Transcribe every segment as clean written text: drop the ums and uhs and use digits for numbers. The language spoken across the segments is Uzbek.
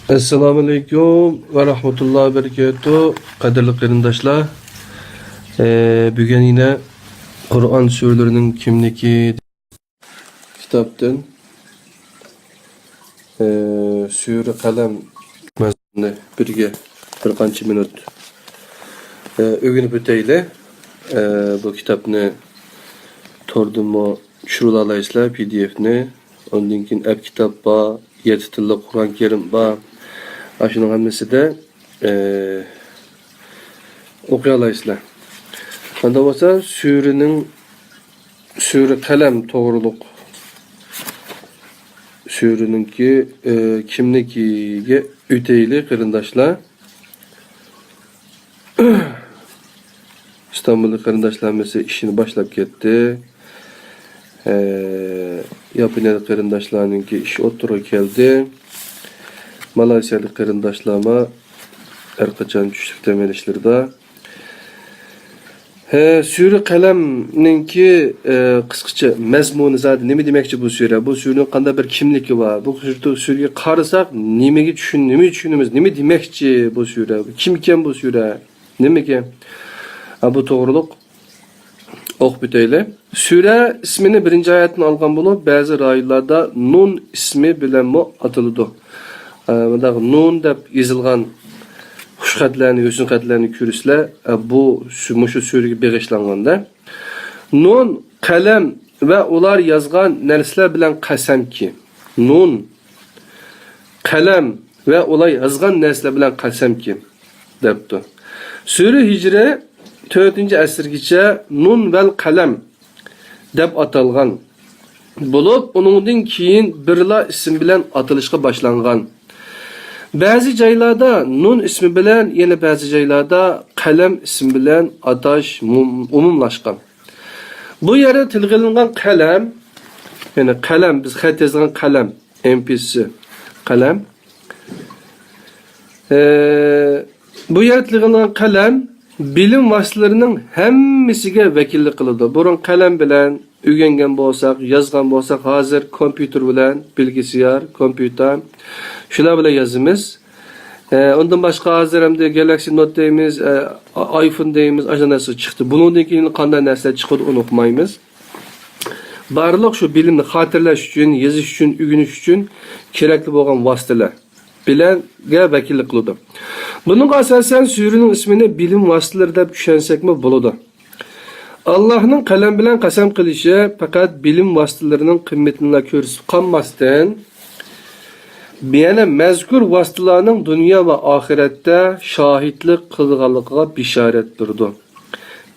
Esselamu Aleyküm ve Rahmetullahi ve Berekatuhu. Kadirli kırındaşlar. Bugün yine Kur'an surlarının kimliki kitaptan Sure Kalem mazmununu birge bir qancha minut öğrenip öteyle bu kitapni tordum tushirib alaysizlar PDF'ni. Ondan keyin app kitap var, 7 tilli Kur'an Kerim var. Aşının hamlesi de okuyalaysızlar. Onda olsa Sure Kalem toğruluk Sureninki kimlikiga öteyli kırındaşlar. İstanbul'da kırındaşlar mesela işini başlap ketdi. Yapınalı kırındaşlarınki iş oturup geldi. Malaysiyalı kırındaşlarıma erkaçan düştük demelişlerde. Sure Kalem'ninki kısaca mezmunu zaten nemi demekçi bu sure? Bu surenin qanday bir kimligi var? Bu sureye qarasak nemi düşünümüz, nemi demekçi bu sure? Kim ekan bu sure? Nima ekan? Bu to'g'riliq o'qib o'taylik. Sure ismini birinchi oyatdan olgan bo'lib, ba'zi rivoyatlarda Nun ismi bilan atiladi. Bunda Nun deb yozilgan xushxatlarni, husn xatlarni ko'rsizlar, bu shu surega bag'ishlanganda. Nun qalam va ular yozgan narsalar bilan qasamki. Nun qalam va ular yozgan narsalar bilan qasamki debdi. Sure Hicri 4-asrgacha Nun vel Qalam deb atalgan bo'lib, uningdan keyin birla ism bilan atilishga boshlangan. Ba'zi joylarda Nun ismi bilan, yana ba'zi joylarda Qalam ismi bilan atash umumlashgan. Bu yerda tilga qalam, ya'ni qalam biz xat yozgan qalam, MPC qalam. Bu yerda tilga qalam bilim vasıtalarının hemmisiga vakillik qiladi. Burun qalam bilan o'rgangan bo'lsak, yozgan bo'lsak, hozir kompyuter bilan, bilgisayar, kompyuter shular bilan yozamiz. Ondan boshqa hozir hamda Galaxy Note deymiz, iPhone deymiz, ana narsa chiqdi. Bundan keyin qanday narsa chiqadi uni o'qimaymiz. Barliq shu bilimni xotirlash uchun, yozish uchun, o'rganish uchun kerakli bo'lgan vositalar bilenga vakillik qiladi. Bunun asasen surenin ismini bilim vasıtaları deb tushunsak-mi bo'ladi. Allah'ın qalam bilan qasam qilishi faqat bilim vasıtalarının qimmatini ko'rsatib qolmasdan, yana mazkur vasıtalarning dunyo va oxiratda shohidlik qilganligiga bishoratdirdi.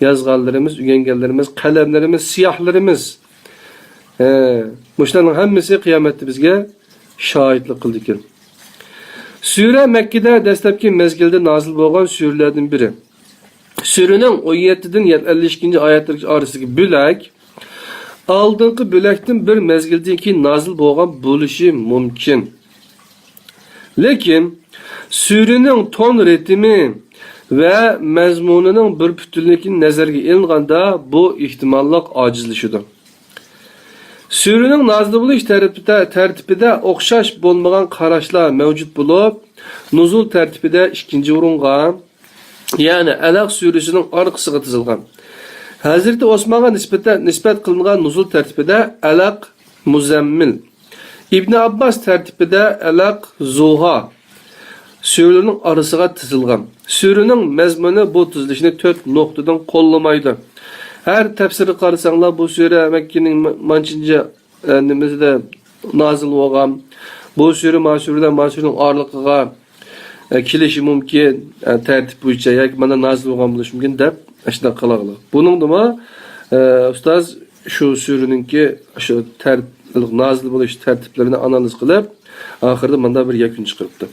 Yozganlarimiz, o'rganganlarimiz, qalamlarimiz, siyahlarimiz, bularning hammasi qiyomatda bizga shohidlik qildi ekan. Sure Mekke'de dastlabki mezgilde nazil bo'lgan surelerden biri. Surenin 17'den 52. ayetler arasındaki bölek, aldığınki bölekten bir mezgildeki nazil bo'lgan bo'lishi mumkin. Lekin surenin ton ritmi ve mezmununun bir bütünlükini nazarga ilinganda bu ihtimallik acizleşidir. Surenin nazil bo'lish tertibide o'xshash bo'lmagan qarashlar mavjud bo'lib, nuzul tertibide 2. o'ringa, ya'ni Alaq surasining orqasiga tizilgan. Hazreti Osmonga nisbat qilingan nuzul tertibide Alaq Muzammil, İbn Abbas tertibide Alaq Zuha surelerining orasiga tizilgan. Surening mazmuni bu tizilishni 4 nuqtadan qo'llamaydi. Her tefsiri qarasanlar bu sure Mekke'nin mançince nimizde nazil bo'lgan. Bu sure ma'surning orliqiga kelishi mumkin, tertib bo'yicha yoki mana nazil bo'lgan bo'lishi mumkin deb shunday qiladi. Buningdimi ustoz shu sureninki shu nazil bo'lish tartiblarini analiz qilib, oxirida mana bir yakun chiqaribdi.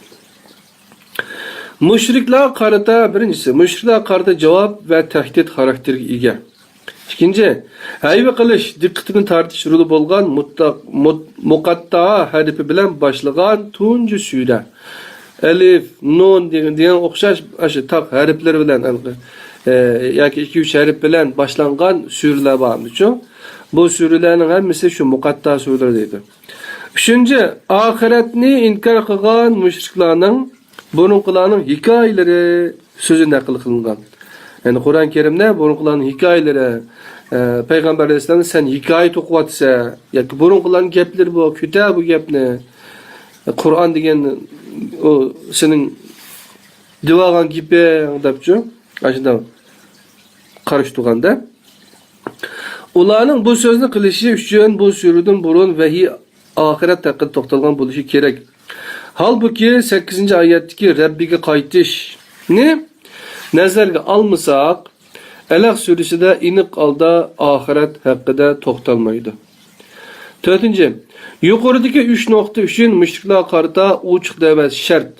Mushriklar qarata birinchisi, mushriklar qarata javob va tahdid xarakteriga ega. İkinci, hayve qilish, diqqatini tartish roli bo'lgan muqatta harfi bilan başlagan tunji sure. Elif, nun degan o'xshash shu taq harflar bilan yoki 2-3 harf bilan boshlangan surelar bor. Bu surelerin hammasi şu muqatta sureler deydi. Üçüncü, ahiretni inkar qilgan müşriklarning, burunqilarning hikoyalari so'zi naql qilingan. Yani Kur'an-ı Kerim'de burunqilarning hikoyalari, Peygamber Aleyhisselam sen hikoya to'qiyotsa, yoki burunqilarning gaplari bu, kuta bu gapni. Kur'an degan o sening divagan gipi debçu, aşında qarış turganda. Ularning bu so'zni qilishi uchun bu surudun burun vahiy ahiret haqida to'xtalgan bo'lishi kerak. Halbuki 8-oyatdagi Rabbiga qaytishni nazarga almasak, Alaq surasida aniq holda ahiret haqida to'xtalmaydi. 4. Yuqoridagi 3 nuqta uchun mushriklar qarata ochiq da'vat shart.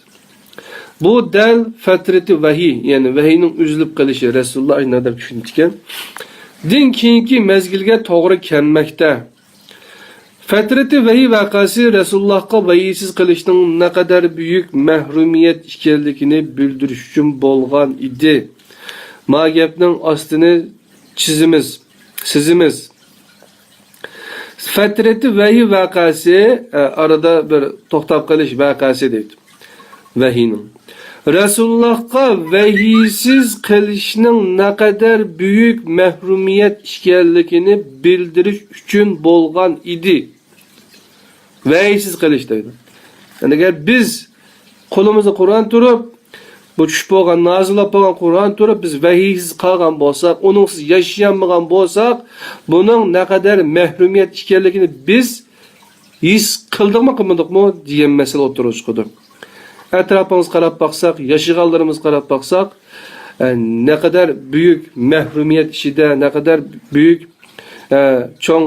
Bu dal fatrati vahiy, ya'ni vahiyning uzilib qolishi Rasululloh aytganlar tushuntikan. Din keyingi mezgilga to'g'ri kelmoqda. Fatrati vahiy vaqasi Rasulullohga vahiysiz qilishning naqadar buyuk mahrumiyat ekanligini bildirish uchun bo'lgan edi. Ma gapning ostini sizimiz. Fatrati vahiy vaqasi arada bir to'xtab qolish vaqasi deydi. Vahiyning Resulullah'a vahiysiz qilishning naqadar buyuk mahrumiyat ekanligini bildirish uchun bo'lgan edi. Vahiysiz qilish deydi. Yani agar biz qo'limizda Qur'on turib, bu tushib bo'lgan, nozilab bo'lgan Qur'on turib, biz vahiysiz qolgan bo'lsak, uningsiz yashayolmagan bo'lsak, buning naqadar mahrumiyat ekanligini biz his qildikmi, qilmadikmi degan masala o'tirib chiqdi. Etrafımız qarab baksak, yaşıgallarımız qarab baksak, ne kadar büyük mahrumiyet işide, ne kadar büyük çoğun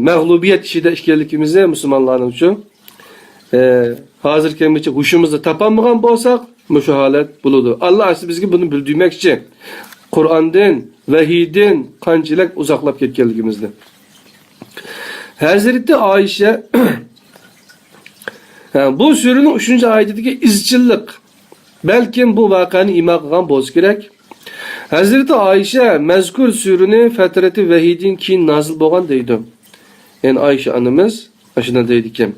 mağlubiyet işide işgallikimizi Müslümanların için hazır kemiçi huşumuzda tapanmagan bolsak, şu halet buludu. Allah aslında bizge bunu bildirmek için Kur'an'dan, vahiyden kançilek uzaklap ketkenlikimizde. Hazreti Ayşe bu surunun 3. ayetidagi izchillik balkim bu voqeani imo qilgan bo'lsa kerak. Hazrati Oysha mazkur surani fatrati vahiydan keyin nozil bo'lgan deydi. Yani Oysha onamiz shunday deydi ekan.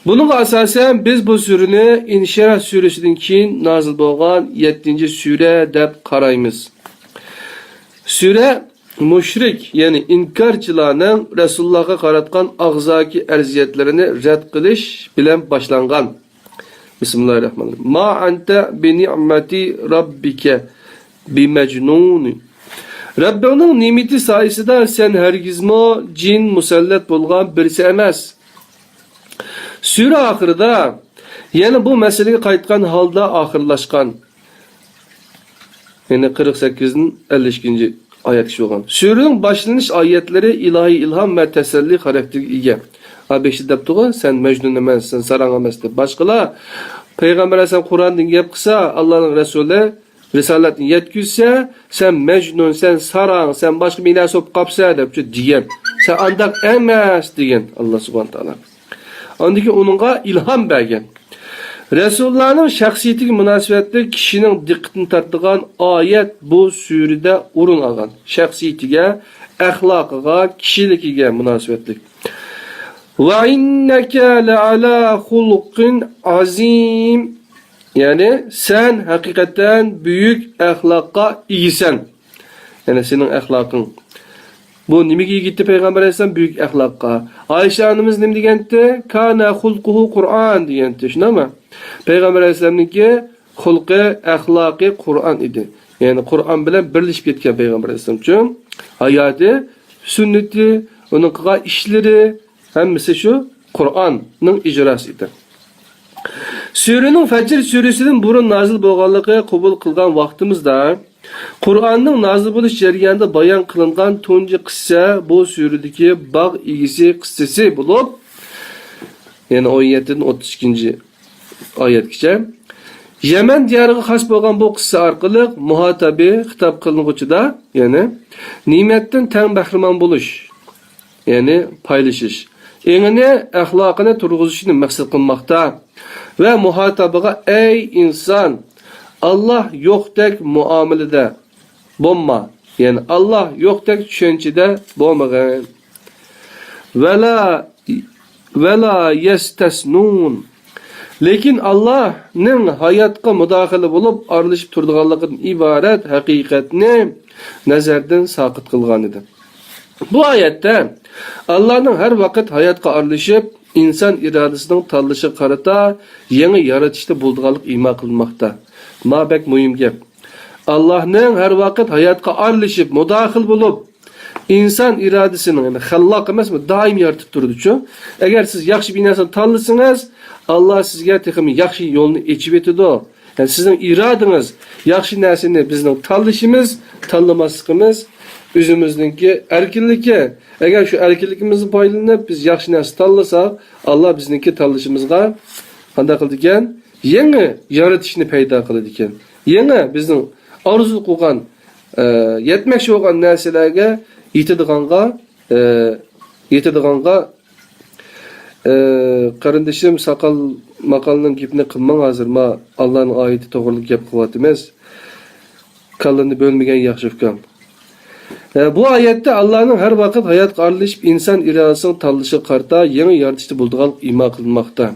Buningga asosan biz bu surani Inshirah surasidan keyin nozil bo'lgan 7-sura deb qaraymiz. Sura mushrik, yani inkarchilarning Rasulullahga qaratgan og'zaki arziyatlarini rad qilish bilan boshlangan. Bismillahirrahmanirrahim. Ma anta bi ni'mati rabbika bi majnun. Rabbingning ne'mati sayesinde sen hergizmo jin musallat bo'lgan birisi emas. Sura oxirida yana bu masalaga qaytgan holda oxirlashgan. Yani 48-52 ayet kişi olan. Surun başlanış ayetleri ilahi ilham ve teselli karakteri ege. Beşi deptuğu sen mecnun emensin, saran emensin. Başkalar Peygamber Aleyhisselam Kur'an'dan gep kısa Allah'ın Resulü Risaletini yetkizse sen mecnun, sen saran, sen başka bir ilah sopup kapsa depçi diyen. Sen andak emez diyen Allah subhanahu ta'ala. Andaki onunla ilham bergen. Resulullah'ın şahsiyetine münasebetli kişinin dikkatini tarttıgan ayet bu surede urun algan. Şahsiyetine, ahlakıga, kişiliğine münasebetli. Ve inneke le'ala hulqin azim. Yani sen hakikaten büyük ahlaka iyisen. Yani senin ahlakın. Bu nimigi gitti Peygamber Aleyhisselam büyük ahlaka. Ayşe Hanımız ne degenti? Kana hulquhu Kur'an degenti. Şuna mı? Peygamber Aleyhisselam'ınki hulqi, ahlaki Kur'an idi. Yani Kur'an bilen birleşip ketken Peygamber Aleyhisselam için hayatı, sünneti, onun kıga işleri hemmisi şu Kur'an'ın icrasıydı. Surenin Fecr suresinin burun nazil bo'lganligi qabul qilgan vaqtimizda Qur'onning nazil bo'lish jarayonida bayon qilingan tunji qissa bu suredagi bog' egisi qissasi bo'lib, yani 17-32 oyatgacha Yaman diyariga xos bo'lgan bu qissa orqali muhotabi xitob qilinuvchida, yani ne'matdan tang bahramon bo'lish, yani paylashish, engini axloqini turg'izishni maqsad qilmoqda ve muhatabıga ey insan Allah yo'qdek muomalada bo'lma, yani Allah yo'qdek tushunchada bo'lmagan. Vela ve la yestasnun. Lekin Allah'ning hayotga mudohala bo'lib, aralashib turadiganligidan iborat haqiqatni nazardan saqit qilgan edi. Bu oyatda Allah'ning har vaqt hayotga aralashib, inson irodasining tanlashi qarata yangi yaratishda bo'lganlik imo qilinmoqda. Mabek muhim gap. Allah'ning har vaqt hayotga aralashib, mudohil bo'lib, inson irodasining, ya'ni xalloq emasmi, doim yaratib turdi-ku. Agar siz yaxshi bir narsani tanlasangiz, Allah sizga texim yaxshi yo'lni ochib etadi. Yani sizning irodangiz yaxshi narsani bizning tanlashimiz, tanlamasligimiz o'zimizningki erkinligi. Agar shu erkinligimizni foydalanib biz yaxshi narsa tanlasak, Allah bizningki tanlashimizga qanday qildi ekan? Yangi yaratishni paydo qiladi ekan. Yangi bizning orzu qilgan, yetmoqchi bo'lgan narsalarga yetadiganga qarindishim saqal maqalning gapini qilmang hozir. Ma Allohning oyati to'g'riliq gap qilyapmiz. Kallani bo'lmagan yaxshi ukam. Bu oyatda Allohning har vaqt hayotga aralashib inson irodasini tanlashi qarta yangi yaratishda bo'ldigan imo qilinmoqda.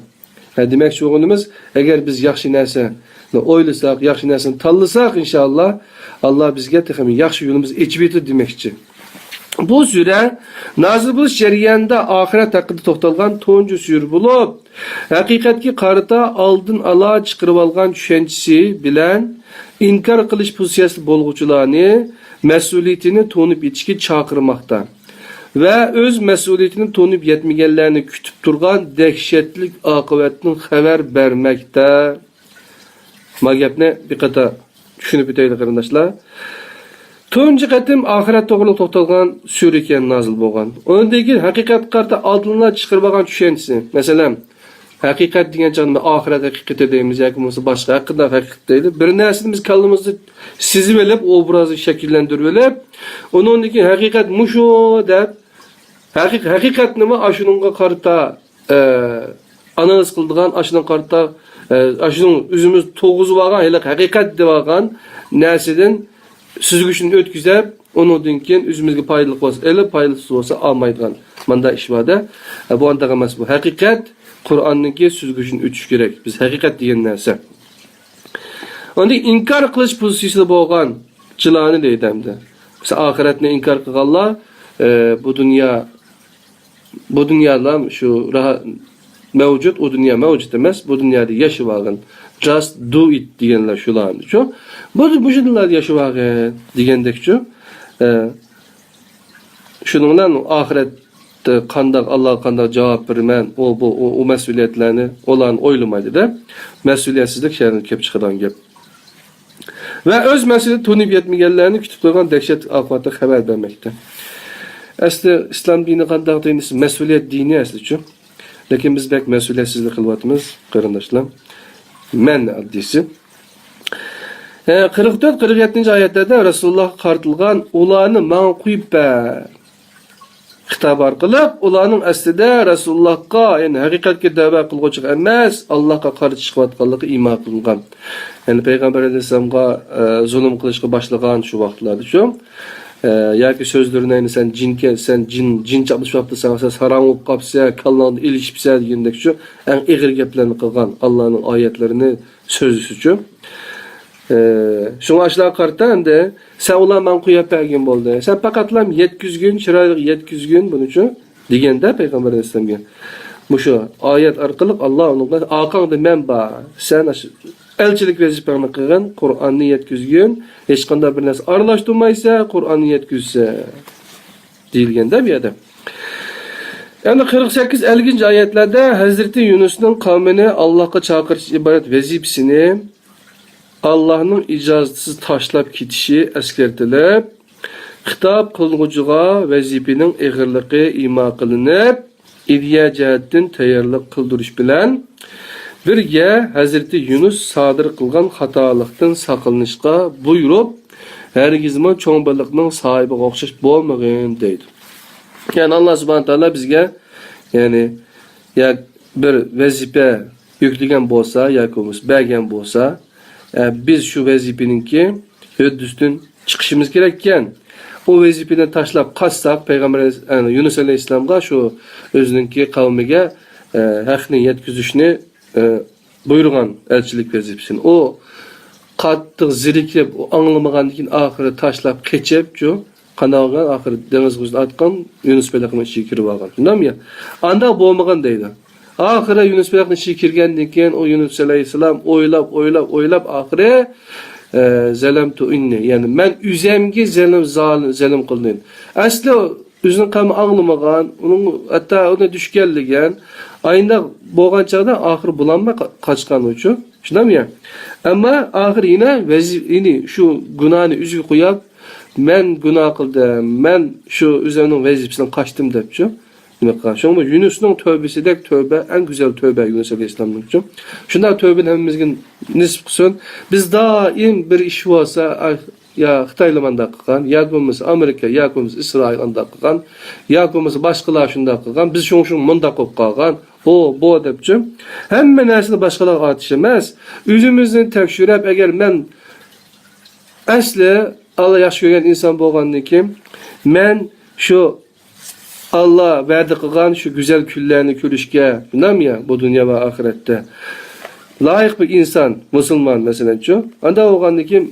Demakchi o'g'limiz, agar biz yaxshi narsani o'ylasak, yaxshi narsani tanlasak, inshaalloh Alloh bizga texmi yaxshi yo'limiz ochib etadi demakchi. Bu sure nazil bo'lish jarayonida oxirat haqida to'xtalgan tunji sure bo'lib, haqiqatga qarata oldin alo chiqarib olgan tushunchasi bilan inkor qilish pozitsiyasida bo'lguvchilarni mas'uliyatini to'nib yetishga chaqirmoqda va o'z mas'uliyatini to'nib yetmaganlarni kutib turgan dahshatli oqibatdan xabar bermoqda. Bu gapni bir qator tushunib o'taylik qarindoshlar. Tunji qatim oxirat to'g'riliq to'xtalgan sura ekan nazil bo'lgan. Undan keyin haqiqatga qarata oldinlar chiqarib olgan tushunchasi. Masalan, haqiqat degan joyda oxirat haqiqati deymiz yoki bo'lmasa boshqa haqida haqiqat deydi. Bir narsani biz kallamizda sezib olib, obrazni shakllantirib olib, undan keyin haqiqat mushu deb haqiqat nima ashunga qarata analiz qildigan, ashunga qarata ashunun o'zimiz to'g'izib olgan, haqiqat deb olgan narsadan süzgüçünü ötküzüp, onundan keyin özümüzge paydalı olsa, paydalısı olsa almaydigan. Manda iş var da, bu anda emas bu. Hakikat, Kur'an'nınki süzgüçünü ötüş gerek. Biz hakikat diyen narsa. Onda inkar kılıç pozisyonunda bo'lgan çılarını deydi hem de. Mesela ahiretine inkar kılanlar, bu dünyada şu mevcut, o dünya mevcut demez, bu dünyada yaşıvagan. Just do it diyenler şularını çok. Bu şunlar yaşıvagan digendek çok. Şununla ahiret kandak Allah kandak cevap vermen o mesuliyetlerini olan oylamaydı da mesuliyetsizlik şerini kep çıkaran gep. Ve öz mesuliyet tonib yetmeyenlerini kütüp durgan dehşet akıbatı haber vermekte. Asli İslam dini kandak dinisi mesuliyet dini asli çok. Lakin biz bek mesuliyetsizlik kılvatımız karındaşlar. Men addisi. 44-47 ayetlerde Resulullah kartılgan ulanı man kuyup hitap arkalı ulanın aslida Resulullah'a yani hakikatke dava kılgıcık emas Allah'a karşı çıkıvatkanlığı ima kılıngan. Yani Peygamber Aleyhisselam'a zulüm kılışkı başlagan şu vaxtlarda şu. Yoki sözlerine sen cin çapmış vaqtda sen haram olup qapsa, kallandı ilişipsa degandek şu en ig'ir gaplarni qilgan Allohning oyatlarini so'zisi şu. Şuna aşağı qarta endi sen ular men qo'yib bergan bo'ldi. Sen faqatlam 700 gün, chiroyli 700 gün buning uchun deganda Payg'ambar alayhisolamga. Mushu oyat orqali Alloh unga aqangda men bor. Sen elchilik vazifani qilgan Qur'onni 700 gün, hech qanday bir narsa aralashtirmaysa, Qur'onni 700 deyilganda bu yerda. Yani 48-50 ayetlerde Hazreti Yunus'un kavmini Allah'a çağırış ibaret vazifesini Allah'ın icazetiz taşlap ketişi eskertilib, hitap kılgıcığa vazifenin eğirliği ima kılınıp, ideya cihetten tayyorlik kıldırış bilen birge Hazreti Yunus sadır kılgan hatalıktan sakılınışqa buyurup, hergizman çoğunbalıkның sahibi okşaş bolmagın deydi. Yani Allah subhanahu wa ta'ala bizge yani ya bir vazife yüklegen bolsa, yakumuz bergen bolsa, biz şu vazifeninki höddüstün çıkışımız gerekken o vazifeden taşlap kaçsak Peygamber Yunus Aleyhisselam'a şu özününki kavmiga hakni yetkizishni buyurgan elçilik vazifasini. O qattiq zirikib, anglamagandan keyin oxiri tashlab kechib, qanaqagan oxiri dengiz quzini atgan Yunus baliqning ichiga kirib olgan. Shundami? Anda bo'lmagan deydi. Oxiri Yunus baliqning ichiga kirgandan keyin o Yunus alayhisalom o'ylab oxiri zalamtu inni, ya'ni men üzemga zalim qildim. Asli o'zining qami anglamagan, uning hatta ona tushganligan, ayında bo'lgan chaqda oxiri bulanma qochgan uchun. Shundami? Amma oxiri yine shu gunohni o'ziga qo'yib, men gunoh qildim, men shu o'zining vazifasidan qochdim debchi. Nima qilgan? Shunga Yunusning tövbesidek tövbe, en güzel tövbe Yunus alayhisalomning uchun. Shunda tövbeni hammamizga nisb qilsin. Biz doim bir ish bo'lsa, ya Xitoylamanda qilgan, ya bo'lmasa Amerika, ya bo'lmasa Isroil anda qilgan, ya bo'lmasa boshqalar shunda qilgan, biz shung munda qo'yib qolgan. Bu debchi. Hamma narsani boshqalarga atish emas. O'zimizni tekshirib, agar men asli Allah yaxshi ko'rgan inson bo'lgandan keyin men shu Allah va'da qilgan shu go'zal kunlarni ko'rishga, bilami, bu dunyo va oxiratda loyiq bir inson, musulmon masalanchi, anda bo'lgandan keyin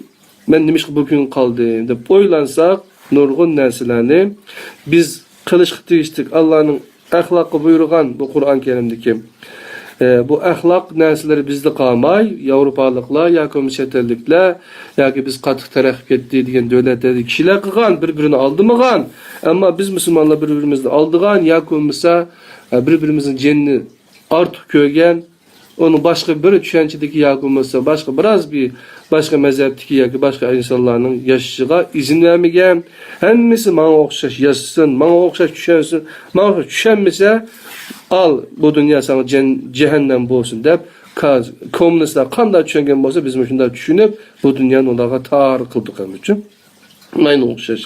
men nima bu kun qoldim deb o'ylansak, nurg'un narsalarni biz qilishga tegishlik Allohning axloqi buyurgan bu Qur'on Karimdagi bu axloq narsaları bizde qolmay, Yevropalıqlar yoki chet elliklar yoki biz qattiq taraqqi ketdi degan davlatdagi kishilar qilgan, bir-birini aldırmagan. Ammo biz musulmonlar bir-birimizni aldigan yoki bo'lmasa bir-birimizning jinni ortiq ko'rgan, onun boshqa bir tushunchadagi yoki bo'lmasa boshqa mazhabdagi yoki boshqa insonlarning yashashiga izn vermagan. Hammasi menga o'xshash yashasin, menga o'xshash tushunsin, menga tushunmasa al bu dünya sana cehennem bo'lsin deb kommunistlar qanday tushungan bo'lsa, biz shunday tushunib bu dunyoni ularga tar qildik ham uchun. Ayni o'xshash.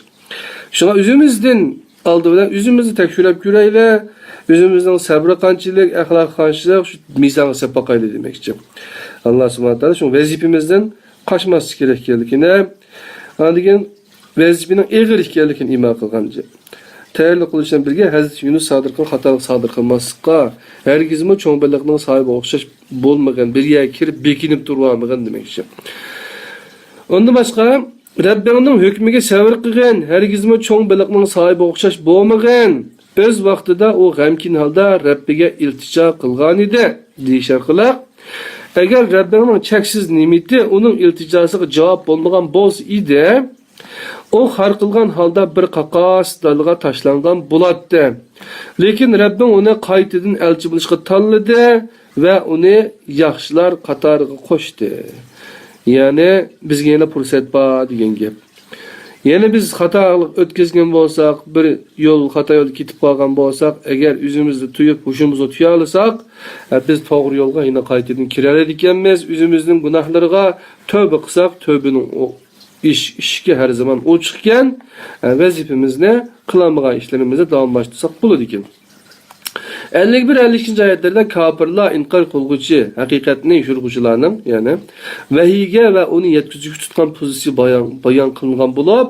Shuna o'zimizdan oldi bilan o'zimizni tekshirib ko'raylik, o'zimizning sabri qanchalik, axloq qanchalik shu mizonga sepaqaylik demoqchi. Alloh subhanahu va taolo shu vazifamizdan qochmaslik kerak ekanligini, degan vazifaning og'ir ekanligini iymon qilgancha. Tayyorlik qilishdan birga Hazrat Yunus sodir qilgan xatolik sodir qilmaslikqa, hargizmi cho'ng baliqning sahibi o'xshash bo'lmagan, bir yerga kirib bekinib turmagan demoqchi. Ondan boshqa Rabbingning hukmiga sabr qilgan, hargizmi cho'ng baliqning sahibi o'xshash bo'lmagan, o'z vaqtida u g'amkin holda Rabbiga iltijo qilgan edi, deyishar qilaq. Agar Rabbingning cheksiz ne'mati uning iltijosiga javob bo'lmagan bo'lsa edi, o har qilgan holda bir qaqas dalga tashlangan bo'lardi. Lekin Rabbim uni qaytadan elchi bo'lishga tanladi va uni yaxshilar qatoriga qo'shdi. Ya'ni bizga yana fursat bor degan gap. Ya'ni biz xatolik o'tkazgan bo'lsak, bir xato yo'lga ketib qolgan bo'lsak, agar o'zimizni tuyib, hushimizni tuya olsak, biz to'g'ri yo'lga yana qaytadan kira oladiganmiz. O'zimizning gunohlariga tövbe qilsak, tövbening işki her zaman uçukken vazifemizni qilamagan ishlarimizni davomlashtirsak bo'ladi ekan. 51-52 oyatlarda kafirlar inkar qilguvchi haqiqatning shurg'uchilarning, ya'ni vahiyga va uni yetkazuvchi tutgan pozitsiya bayon qilingan bo'lib,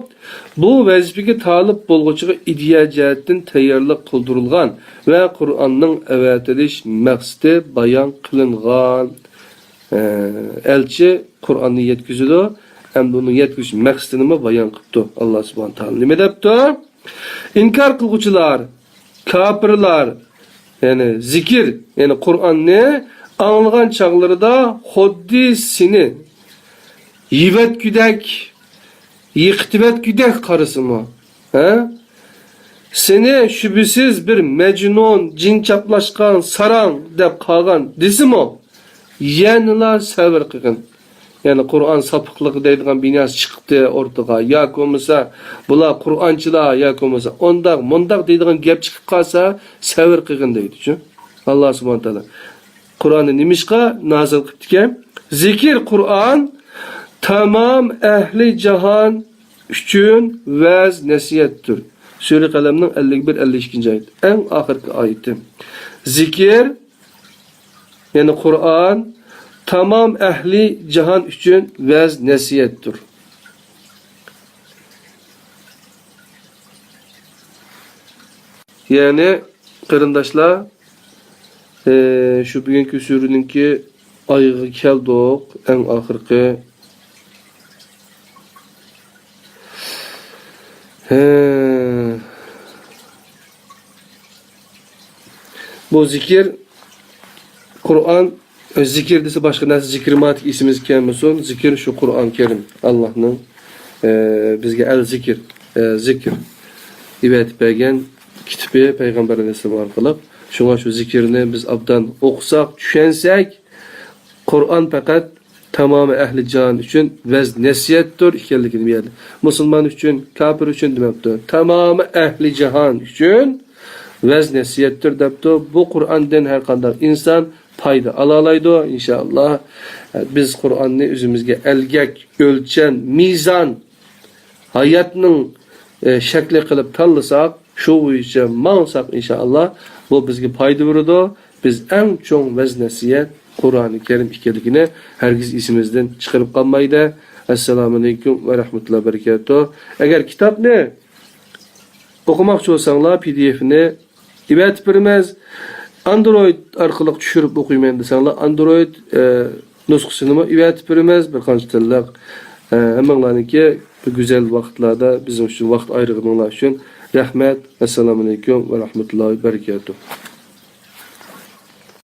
bu vazifaga talib bo'lg'uchiga ideya jihatdan tayyorlik qildirilgan va Qur'onning avatilish maqsadi bayon qilingan. Elchi Qur'onni yetkazadi, hem bunu yetkiş maqsadini bayon qildi. Allah subhanahu taolo nima debdi? İnkar qilguvchilar, kafirlar, yani zikir, yani Qur'onni anglagan chaqlarida xuddi seni yivatgudek, yiqitvatgudek qarasimi? Seni şübhisiz bir mecnun, cin chaplashgan sarang deb qolgan desimi? Yanıla sabr qilgin. Yani Kur'an sapıklığı deydiğen binas çıktı ortaga. Ya komisa bular Kur'ançılar ya komisa ondak deydiğen gap çıkıp kalsa sabır qilgin deydi. Allah subhanahu taolo Kur'an'ı nimişqa nazil qilibdi. Zikir Kur'an tamam ehli cihan üçün vaz nasihatdir. Sure Qalamning 51-52 oyat. En ahirki oyati. Zikir yani Kur'an tamam ehli cihan üçün vaz nasihatdir. Yani qarindoshlar, Şu bugünkü sürününki ayığı keldik, en ahırkı. Bu zikir, Kur'an, zikir dese başka nasıl zikirmatik isimiz kelmesin. Zikir şu Kur'an-ı Kerim. Allah'ın bizge el zikir, zikir. İbadət bergen kitabı Peygamber Aleyhisselam arkalıp. Şuna şu zikirini biz abdan okusak, düşensek, Kur'an fakat tamamı ehli can için vez nesiyettir ikenligini biladi. Müslüman için, kafir için demektir. Tamamı ehli cihan için vez nesiyettir depti. Bu Kur'an'dan her kadar insan payda alalaydı inşallah. Biz Kur'an'ı üzümüzge elgek, ölçen, mizan, hayatının şekli kılıp tanısak, şu boyunca mansak inşallah bu bizge payda vurdu. Biz en çok vez nesiyet Kur'an-ı Kerim ikiligini herkes isimizden çıkarıp kalmaydı. Esselamu Aleyküm ve Rahmetullahi ve Berekatuhu. Eğer kitap ne? Okumak olsanlar PDF'ini ibadət vermez. Android arkalık düşürüp okuymayın desenler Android nüskısını mı ibadət vermez. Bir kanç tillak. Hemenlarınki bu güzel vakitlarda bizim için vakit ayrılmalar için rahmet. Esselamu Aleyküm ve Rahmetullahi ve Berekatuhu.